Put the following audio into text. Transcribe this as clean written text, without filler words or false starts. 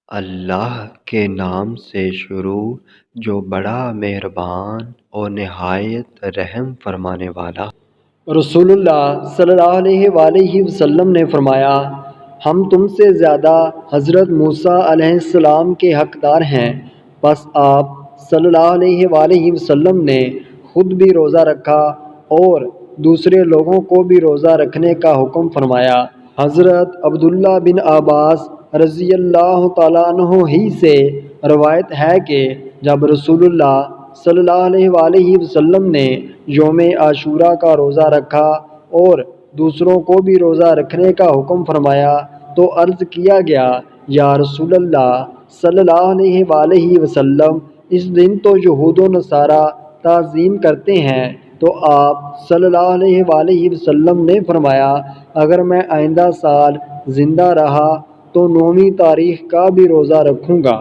اللہ کے نام سے شروع جو بڑا مہربان اور نہایت رحم فرمانے والا۔ رسول اللہ صلی اللہ علیہ وآلہ وسلم نے فرمایا، ہم تم سے زیادہ حضرت موسیٰ علیہ السلام کے حقدار ہیں، بس آپ صلی اللہ علیہ وآلہ وسلم نے خود بھی روزہ رکھا اور دوسرے لوگوں کو بھی روزہ رکھنے کا حکم فرمایا۔ حضرت عبداللہ بن عباس رضی اللہ تعالیٰ عنہ ہی سے روایت ہے کہ جب رسول اللہ صلی اللہ علیہ وآلہ وسلم نے یوم عاشوراء کا روزہ رکھا اور دوسروں کو بھی روزہ رکھنے کا حکم فرمایا تو عرض کیا گیا، یا رسول اللہ صلی اللہ علیہ وآلہ وسلم، اس دن تو یہود و نصارہ تعظیم کرتے ہیں، تو آپ صلی اللہ علیہ وآلہ وسلم نے فرمایا، اگر میں آئندہ سال زندہ رہا تو 9ویں تاریخ کا بھی روزہ رکھوں گا۔